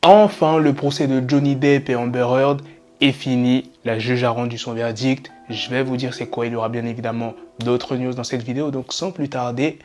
Enfin, le procès de Johnny Depp et Amber Heard est fini. La juge a rendu son verdict. Je vais vous dire c'est quoi. Il y aura bien évidemment d'autres news dans cette vidéo. Donc sans plus tarder,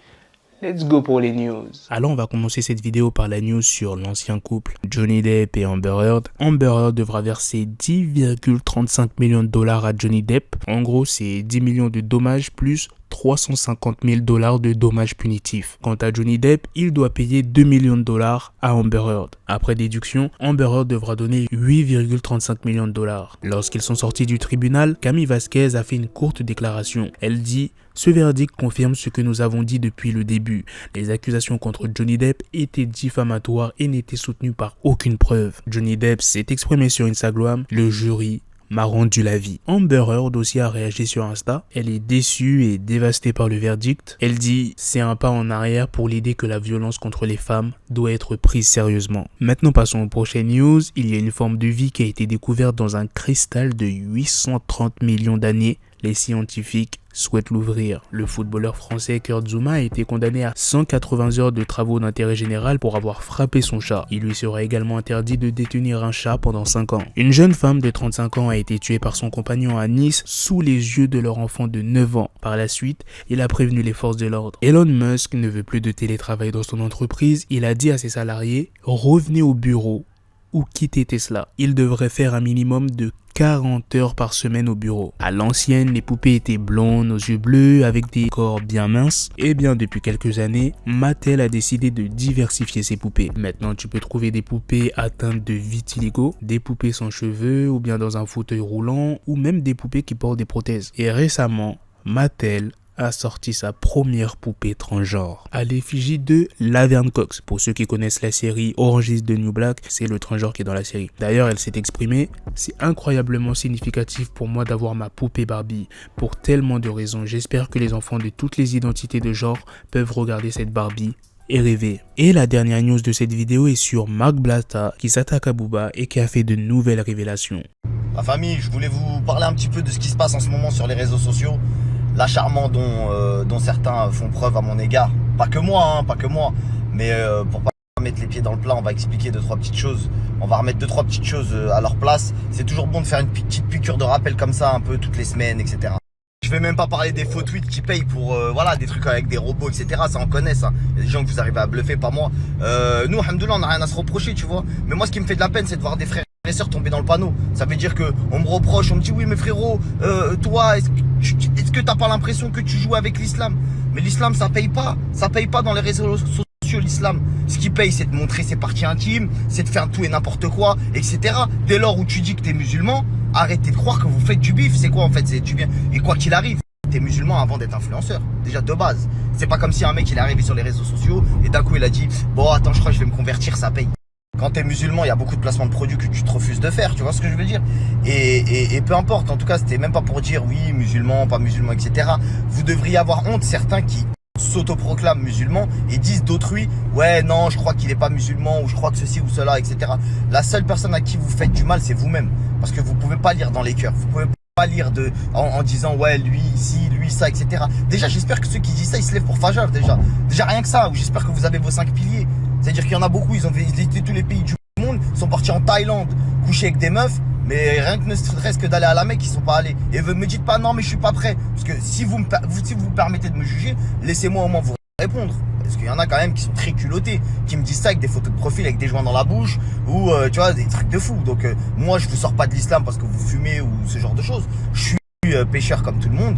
let's go pour les news. Alors on va commencer cette vidéo par la news sur l'ancien couple Johnny Depp et Amber Heard. Amber Heard devra verser 10,35 millions de dollars à Johnny Depp. En gros, c'est 10 millions de dommages plus 350 000 dollars de dommages punitifs. Quant à Johnny Depp, il doit payer 2 millions de dollars à Amber Heard. Après déduction, Amber Heard devra donner 8,35 millions de dollars. Lorsqu'ils sont sortis du tribunal, Camille Vasquez a fait une courte déclaration. Elle dit « Ce verdict confirme ce que nous avons dit depuis le début. Les accusations contre Johnny Depp étaient diffamatoires et n'étaient soutenues par aucune preuve. » Johnny Depp s'est exprimé sur Instagram. Le jury m'a rendu la vie. Amber Heard aussi a réagi sur Insta. Elle est déçue et dévastée par le verdict. Elle dit « C'est un pas en arrière pour l'idée que la violence contre les femmes doit être prise sérieusement. » Maintenant passons aux prochaines news. Il y a une forme de vie qui a été découverte dans un cristal de 830 millions d'années. Les scientifiques souhaitent l'ouvrir. Le footballeur français Kurt Zouma a été condamné à 180 heures de travaux d'intérêt général pour avoir frappé son chat. Il lui sera également interdit de détenir un chat pendant 5 ans. Une jeune femme de 35 ans a été tuée par son compagnon à Nice sous les yeux de leur enfant de 9 ans. Par la suite, il a prévenu les forces de l'ordre. Elon Musk ne veut plus de télétravail dans son entreprise. Il a dit à ses salariés « Revenez au bureau ou quittez Tesla ». Il devrait faire un minimum de 40 heures par semaine au bureau. À l'ancienne, les poupées étaient blondes, aux yeux bleus, avec des corps bien minces. Et bien depuis quelques années, Mattel a décidé de diversifier ses poupées. Maintenant, tu peux trouver des poupées atteintes de vitiligo, des poupées sans cheveux, ou bien dans un fauteuil roulant, ou même des poupées qui portent des prothèses. Et récemment, Mattel a sorti sa première poupée transgenre à l'effigie de Laverne Cox. Pour ceux qui connaissent la série Orange is the New Black, c'est le transgenre qui est dans la série. D'ailleurs, elle s'est exprimée « C'est incroyablement significatif pour moi d'avoir ma poupée Barbie pour tellement de raisons. J'espère que les enfants de toutes les identités de genre peuvent regarder cette Barbie et rêver. » Et la dernière news de cette vidéo est sur Marc Blatta qui s'attaque à Booba et qui a fait de nouvelles révélations. La famille, je voulais vous parler un petit peu de ce qui se passe en ce moment sur les réseaux sociaux. L'acharnement dont certains font preuve à mon égard. Pas que moi, mais pour pas mettre les pieds dans le plat, on va expliquer 2-3 petites choses. On va remettre 2-3 petites choses à leur place. C'est toujours bon de faire une petite piqûre de rappel comme ça, un peu toutes les semaines, etc. Je vais même pas parler des faux tweets qui payent pour voilà, des trucs avec des robots, etc. Ça, on connaît ça. Il y a des gens que vous arrivez à bluffer, pas moi. Nous, alhamdoulilah, on n'a rien à se reprocher, tu vois. Mais moi, ce qui me fait de la peine, c'est de voir des frères et sœurs tomber dans le panneau. Ça veut dire que on me reproche, on me dit oui mais frérot, toi est-ce que t'as pas l'impression que tu joues avec l'islam? Mais l'islam ça paye pas dans les réseaux sociaux. L'islam, ce qui paye c'est de montrer ses parties intimes, c'est de faire tout et n'importe quoi, etc. Dès lors où tu dis que t'es musulman, arrêtez de croire que vous faites du bif. C'est quoi en fait? C'est du bien. Et quoi qu'il arrive, t'es musulman avant d'être influenceur, déjà de base. C'est pas comme si un mec il est arrivé sur les réseaux sociaux et d'un coup il a dit bon attends je crois que je vais me convertir, ça paye. Quand t'es musulman, il y a beaucoup de placements de produits que tu te refuses de faire, tu vois ce que je veux dire? Et peu importe, en tout cas, c'était même pas pour dire oui, musulman, pas musulman, etc. Vous devriez avoir honte, certains qui s'autoproclament musulmans et disent d'autrui, ouais, non, je crois qu'il est pas musulman, ou je crois que ceci ou cela, etc. La seule personne à qui vous faites du mal, c'est vous-même. Parce que vous pouvez pas lire dans les cœurs, vous pouvez pas lire en disant ouais, lui, ici, lui, ça, etc. Déjà, j'espère que ceux qui disent ça, ils se lèvent pour Fajr, déjà rien que ça, ou j'espère que vous avez vos 5 piliers. C'est-à-dire qu'il y en a beaucoup, ils ont visité tous les pays du monde, ils sont partis en Thaïlande, coucher avec des meufs, mais rien que ne serait-ce que d'aller à la Mecque, ils sont pas allés. Et vous me dites pas non mais je suis pas prêt. Parce que si vous permettez de me juger, laissez-moi au moins vous répondre. Parce qu'il y en a quand même qui sont très culottés, qui me disent ça avec des photos de profil, avec des joints dans la bouche, ou tu vois, des trucs de fou. Donc moi je vous sors pas de l'islam parce que vous fumez ou ce genre de choses. Je suis pécheur comme tout le monde,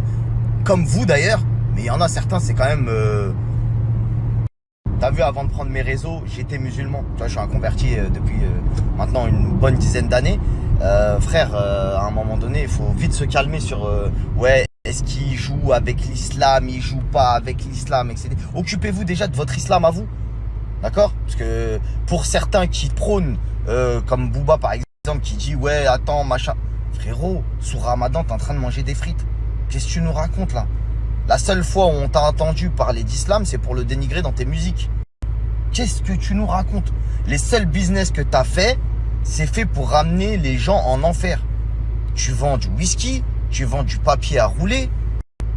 comme vous d'ailleurs, mais il y en a certains, c'est quand même... T'as vu, avant de prendre mes réseaux, j'étais musulman. Tu vois, je suis un converti depuis maintenant une bonne dizaine d'années. Frère, à un moment donné, il faut vite se calmer sur ouais, est-ce qu'il joue avec l'islam, il joue pas avec l'islam, etc. Occupez-vous déjà de votre islam à vous. D'accord? Parce que pour certains qui prônent, comme Booba par exemple, qui dit ouais, attends, machin. Frérot, sous Ramadan, t'es en train de manger des frites. Qu'est-ce que tu nous racontes là? La seule fois où on t'a entendu parler d'islam, c'est pour le dénigrer dans tes musiques. Qu'est-ce que tu nous racontes? Les seuls business que t'as fait, c'est fait pour ramener les gens en enfer. Tu vends du whisky, tu vends du papier à rouler,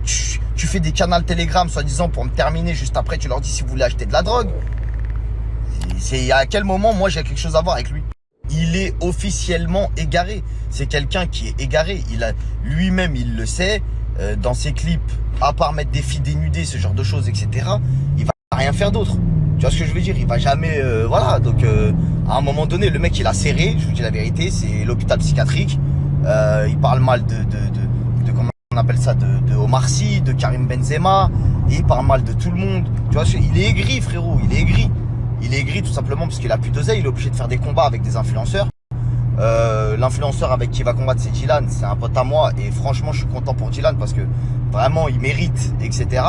tu fais des canals Telegram soi-disant pour me terminer juste après, tu leur dis si vous voulez acheter de la drogue. C'est à quel moment, moi, j'ai quelque chose à voir avec lui? Il est officiellement égaré. C'est quelqu'un qui est égaré. Lui-même, il le sait. Dans ses clips, à part mettre des filles dénudées, ce genre de choses, etc., il va rien faire d'autre. Tu vois ce que je veux dire? Il va jamais... voilà, donc à un moment donné, le mec, il a serré, je vous dis la vérité, c'est l'hôpital psychiatrique. Il parle mal de comment on appelle ça, de Omar Sy, de Karim Benzema, et il parle mal de tout le monde. Tu vois, il est aigri, frérot, il est aigri. Il est aigri tout simplement parce qu'il a plus d'oseille, il est obligé de faire des combats avec des influenceurs. L'influenceur avec qui il va combattre, c'est Dylan, c'est un pote à moi, et franchement, je suis content pour Dylan parce que vraiment, il mérite, etc.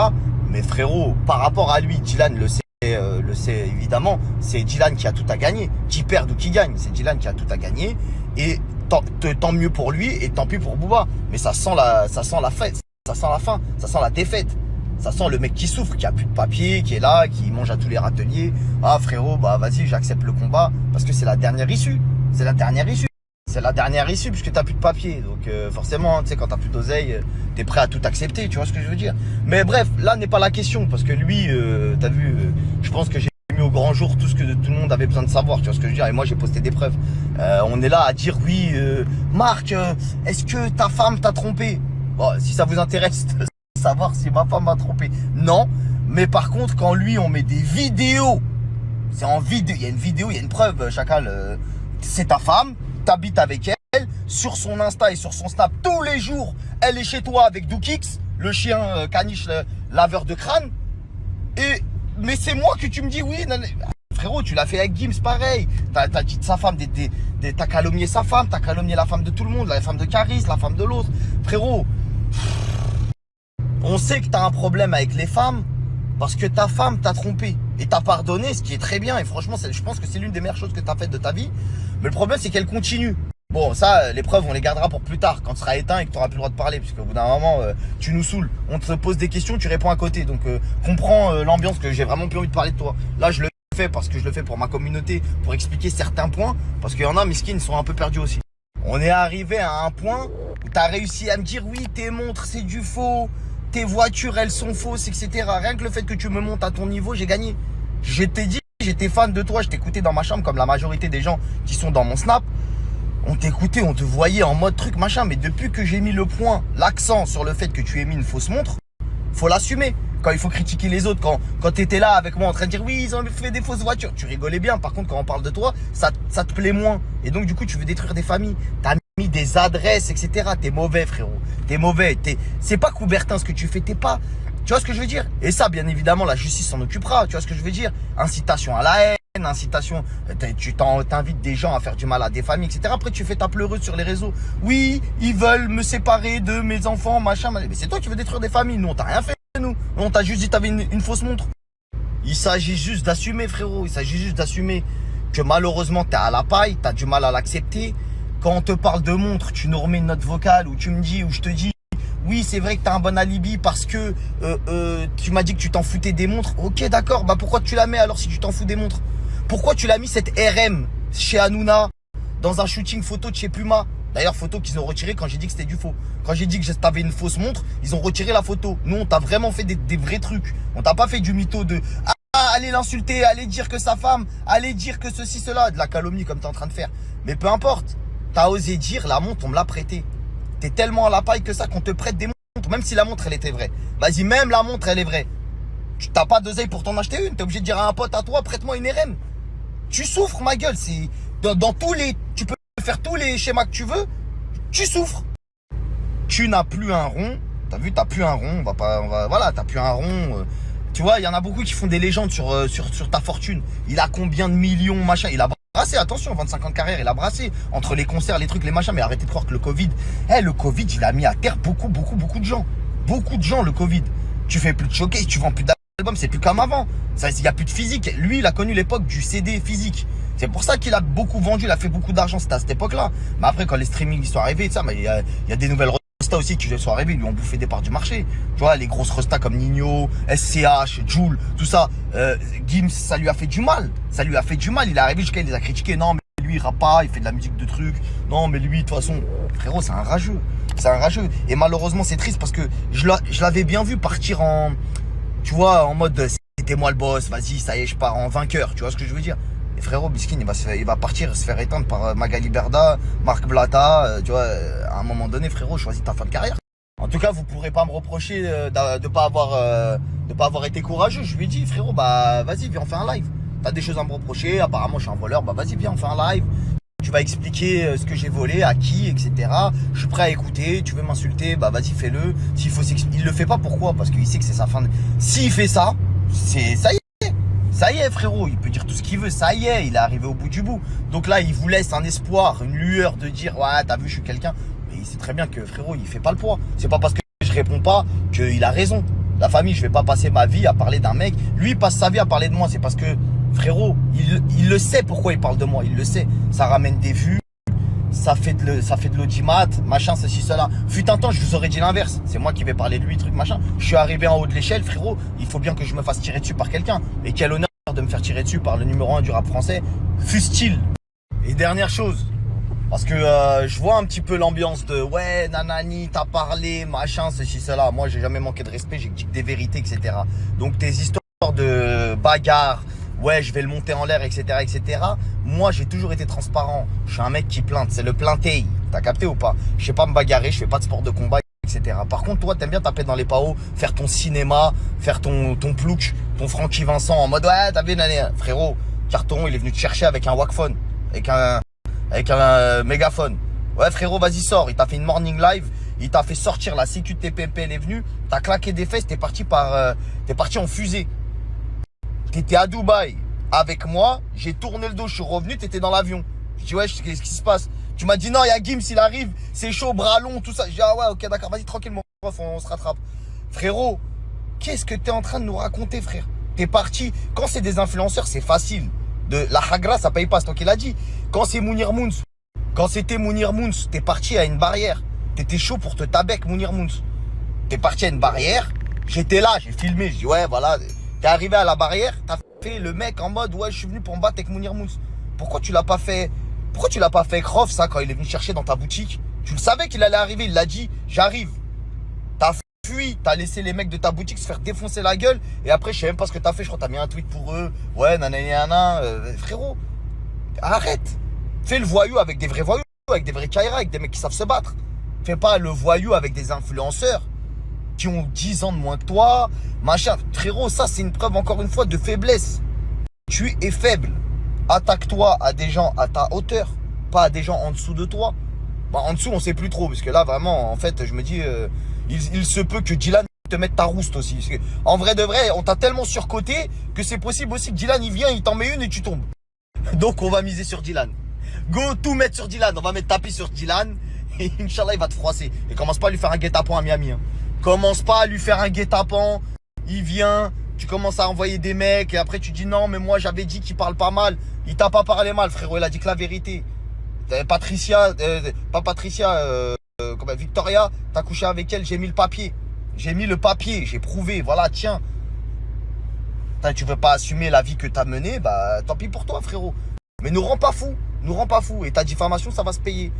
Mais frérot, par rapport à lui, Dylan le sait évidemment, c'est Dylan qui a tout à gagner. Qui perd ou qui gagne, c'est Dylan qui a tout à gagner. Et tant mieux pour lui et tant pis pour Booba. Mais ça sent la fête, ça sent la fin, ça sent la défaite. Ça sent le mec qui souffre, qui a plus de papier, qui est là, qui mange à tous les râteliers. Ah frérot, bah vas-y, j'accepte le combat parce que c'est la dernière issue. C'est la dernière issue. C'est la dernière issue puisque t'as plus de papier. Donc forcément, hein, tu sais, quand t'as plus d'oseille, t'es prêt à tout accepter, tu vois ce que je veux dire. Mais bref, là n'est pas la question parce que lui, t'as vu, je pense que j'ai mis au grand jour tout ce que tout le monde avait besoin de savoir, tu vois ce que je veux dire. Et moi, j'ai posté des preuves. On est là à dire oui, Marc, est-ce que ta femme t'a trompé? Bon, si ça vous intéresse de savoir si ma femme m'a trompé, non. Mais par contre, quand lui, on met des vidéos, c'est en vidéo, il y a une vidéo, il y a une preuve, Chacal, c'est ta femme, t'habites avec elle, sur son Insta et sur son Snap, tous les jours, elle est chez toi avec Doukix, le chien caniche laveur de crâne. Mais c'est moi que tu me dis oui, frérot, tu l'as fait avec Gims, pareil. T'as dit de sa femme, t'as calomnié sa femme, t'as calomnié la femme de tout le monde, la femme de Caris, la femme de l'autre. Frérot, on sait que t'as un problème avec les femmes parce que ta femme t'a trompé et t'a pardonné, ce qui est très bien. Et franchement, je pense que c'est l'une des meilleures choses que t'as faites de ta vie. Mais le problème, c'est qu'elle continue. Bon, ça, les preuves, on les gardera pour plus tard, quand tu seras éteint et que tu n'auras plus le droit de parler. Parce qu'au bout d'un moment, tu nous saoules. On te pose des questions, tu réponds à côté. Donc, comprends l'ambiance, que j'ai vraiment plus envie de parler de toi. Là, je le fais parce que je le fais pour ma communauté, pour expliquer certains points. Parce qu'il y en a, mes skins sont un peu perdus aussi. On est arrivé à un point où tu as réussi à me dire, oui, tes montres, c'est du faux. Tes voitures, elles sont fausses, etc. Rien que le fait que tu me montes à ton niveau, j'ai gagné. Je t'ai dit, j'étais fan de toi, je t'écoutais dans ma chambre comme la majorité des gens qui sont dans mon Snap. On t'écoutait, on te voyait en mode truc machin, mais depuis que j'ai mis le point, l'accent sur le fait que tu aies mis une fausse montre, faut l'assumer. Quand il faut critiquer les autres, quand t'étais là avec moi en train de dire oui, ils ont fait des fausses voitures, tu rigolais bien. Par contre, quand on parle de toi, ça te plaît moins. Et donc du coup, tu veux détruire des familles. T'as mis des adresses, etc. T'es mauvais, frérot. T'es mauvais. C'est pas Coubertin ce que tu fais. T'es pas. Tu vois ce que je veux dire? Et ça, bien évidemment, la justice s'en occupera. Tu vois ce que je veux dire? Incitation à la haine, incitation. Tu t'invites des gens à faire du mal à des familles, etc. Après, tu fais ta pleureuse sur les réseaux. Oui, ils veulent me séparer de mes enfants, machin. Mais c'est toi qui veux détruire des familles. Nous, on t'a rien fait, nous. On t'a juste dit que t'avais une fausse montre. Il s'agit juste d'assumer, frérot. Il s'agit juste d'assumer que malheureusement, t'es à la paille. T'as du mal à l'accepter. Quand on te parle de montre, tu nous remets une note vocale où tu me dis, où je te dis, oui, c'est vrai que t'as un bon alibi parce que tu m'as dit que tu t'en foutais des montres. Ok, d'accord. Bah pourquoi tu la mets alors si tu t'en fous des montres? Pourquoi tu l'as mis cette RM chez Hanouna dans un shooting photo de chez Puma? D'ailleurs, photo qu'ils ont retirée quand j'ai dit que c'était du faux. Quand j'ai dit que t'avais une fausse montre, ils ont retiré la photo. Nous, on t'a vraiment fait des vrais trucs. On t'a pas fait du mytho de aller l'insulter, aller dire que sa femme, aller dire que ceci, cela, de la calomnie comme t'es en train de faire. Mais peu importe. T'as osé dire la montre, on me l'a prêtée. T'es tellement à la paille que ça qu'on te prête des montres, même si la montre elle était vraie. Vas-y, même la montre elle est vraie. Tu t'as pas d'oseille pour t'en acheter une. T'es obligé de dire à un pote à toi, prête-moi une RM. Tu souffres, ma gueule. C'est dans tous les. Tu peux faire tous les schémas que tu veux. Tu souffres. Tu n'as plus un rond. T'as vu, t'as plus un rond. Voilà, t'as plus un rond. Tu vois, il y en a beaucoup qui font des légendes sur ta fortune. Il a combien de millions, machin. Il a brassé, attention, 25 ans de carrière, il a brassé entre les concerts, les trucs, les machins. Mais arrêtez de croire que le Covid, le Covid, il a mis à terre beaucoup de gens. Beaucoup de gens, le Covid. Tu fais plus de showcase, tu vends plus d'albums, c'est plus comme avant. Il y a plus de physique. Lui, il a connu l'époque du CD physique. C'est pour ça qu'il a beaucoup vendu, il a fait beaucoup d'argent, c'était à cette époque-là. Mais après, quand les streamings sont arrivés, il y a des nouvelles restas aussi qui sont arrivés, ils lui ont bouffé des parts du marché. Tu vois, les grosses restas comme Nino, SCH, Jul, tout ça. Gims, ça lui a fait du mal. Ça lui a fait du mal. Il est arrivé jusqu'à, il les a critiqués. Non, mais lui, il rappe pas, il fait de la musique de trucs. Non, mais lui, de toute façon, frérot, c'est un rageux. C'est un rageux. Et malheureusement, c'est triste parce que je l'avais bien vu partir en, tu vois, en mode, c'était T'es moi le boss, vas-y, ça y est, je pars en vainqueur. Tu vois ce que je veux dire? Et frérot, Biskin, il va partir se faire éteindre par Magali Berda, Marc Blata. Tu vois, à un moment donné, frérot, choisis ta fin de carrière. En tout cas, vous pourrez pas me reprocher de pas avoir été courageux. Je lui ai dit, frérot, bah vas-y, viens, on fait un live. T'as des choses à me reprocher, apparemment je suis un voleur, bah vas-y, viens, on fait un live. Tu vas expliquer ce que j'ai volé, à qui, etc. Je suis prêt à écouter, tu veux m'insulter, bah vas-y, fais-le. S'il faut il le fait pas, pourquoi? Parce qu'il sait que c'est sa fin de... S'il fait ça, ça y est. Ça y est, frérot, il peut dire tout ce qu'il veut, ça y est, il est arrivé au bout du bout. Donc là, il vous laisse un espoir, une lueur de dire, ouais, t'as vu, je suis quelqu'un. Mais il sait très bien que, frérot, il fait pas le poids. C'est pas parce que je réponds pas qu'il a raison. La famille, je vais pas passer ma vie à parler d'un mec. Lui, il passe sa vie à parler de moi. C'est parce que, frérot, il le sait pourquoi il parle de moi. Il le sait. Ça ramène des vues. Ça fait de l'audimat, machin, ceci, cela. Fut un temps, je vous aurais dit l'inverse. C'est moi qui vais parler de lui, truc, machin. Je suis arrivé en haut de l'échelle, frérot. Il faut bien que je me fasse tirer dessus par quelqu'un. Et quel honneur de me faire tirer dessus par le numéro 1 du rap français, fût-il. Et dernière chose, parce que je vois un petit peu l'ambiance de ouais, nanani, t'as parlé, machin, ceci, cela. Moi, j'ai jamais manqué de respect, j'ai dit des vérités, etc. Donc, tes histoires de bagarre, ouais, je vais le monter en l'air, etc., etc. Moi, j'ai toujours été transparent. Je suis un mec qui plainte, c'est le plainteil. T'as capté ou pas? Je sais pas me bagarrer, je fais pas de sport de combat, etc. Par contre, toi, t'aimes bien taper dans les paos, faire ton cinéma, faire ton plouc, ton Francky Vincent en mode ouais, t'as vu, frérot, Carton, il est venu te chercher avec un Wacphone, avec un mégaphone. Ouais, frérot, vas-y, sors. Il t'a fait une morning live, il t'a fait sortir la sécu de TPP, elle est venue, t'as claqué des fesses, t'es parti en fusée. T'étais à Dubaï avec moi, j'ai tourné le dos, je suis revenu, t'étais dans l'avion. Je dis ouais, qu'est-ce qui se passe? Tu m'as dit non, il y a Gims, il arrive, c'est chaud, bras long, tout ça. J'ai dit ah ouais, ok, d'accord, vas-y, tranquille, mon ref, on se rattrape. Frérot, qu'est-ce que t'es en train de nous raconter, frère? T'es parti, quand c'est des influenceurs, c'est facile. La hagra, ça paye pas, c'est toi qui l'as dit. Quand c'est Mounir Mouns, quand c'était Mounir Mouns, t'es parti à une barrière. T'étais chaud pour te taber Mounir Mouns. T'es parti à une barrière, j'étais là, j'ai filmé, je dis ouais, voilà. T'es arrivé à la barrière, t'as fait le mec en mode ouais, je suis venu pour me battre avec Mounir Mouns. Pourquoi tu l'as pas fait avec Rof, ça, quand il est venu chercher dans ta boutique? Tu le savais qu'il allait arriver, il l'a dit, j'arrive. T'as fui, t'as laissé les mecs de ta boutique se faire défoncer la gueule. Et après, je sais même pas ce que t'as fait, je crois que t'as mis un tweet pour eux. Ouais, nanana, frérot, arrête. Fais le voyou avec des vrais voyous, avec des vrais Kaira, avec des mecs qui savent se battre. Fais pas le voyou avec des influenceurs qui ont 10 ans de moins que toi, machin. Frérot, ça, c'est une preuve, encore une fois, de faiblesse. Tu es faible. Attaque-toi à des gens à ta hauteur, pas à des gens en dessous de toi. Bah, en dessous, on sait plus trop, parce que là, vraiment, en fait, je me dis, il se peut que Dylan te mette ta rouste aussi. Parce que, en vrai de vrai, on t'a tellement surcoté que c'est possible aussi que Dylan, il vient, il t'en met une et tu tombes. Donc, on va miser sur Dylan. Go, tout mettre sur Dylan. On va mettre tapis sur Dylan. Et Inch'Allah, il va te froisser. Et commence pas à lui faire un guet-apens à Miami. Hein. Commence pas à lui faire un guet-apens. Il vient, tu commences à envoyer des mecs. Et après, tu dis non, mais moi, j'avais dit qu'il parle pas mal. Il t'a pas parlé mal, frérot. Il a dit que la vérité. Victoria, t'as couché avec elle, j'ai mis le papier. J'ai mis le papier, j'ai prouvé. Voilà, tiens. Tu veux pas assumer la vie que t'as menée, bah tant pis pour toi, frérot. Mais nous rends pas fous. Nous rends pas fous. Et ta diffamation, ça va se payer.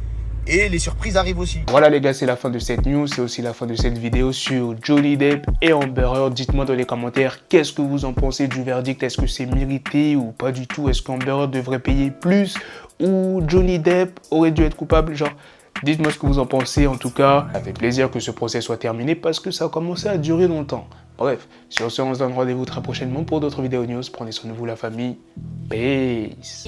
Et les surprises arrivent aussi. Voilà les gars, c'est la fin de cette news, c'est aussi la fin de cette vidéo sur Johnny Depp et Amber Heard. Dites-moi dans les commentaires qu'est-ce que vous en pensez du verdict, est-ce que c'est mérité ou pas du tout, est-ce qu'Amber Heard devrait payer plus ou Johnny Depp aurait dû être coupable, genre dites-moi ce que vous en pensez. En tout cas, ça fait plaisir que ce procès soit terminé parce que ça a commencé à durer longtemps. Bref, sur ce, on se donne rendez-vous très prochainement pour d'autres vidéos news. Prenez soin de vous la famille. Peace.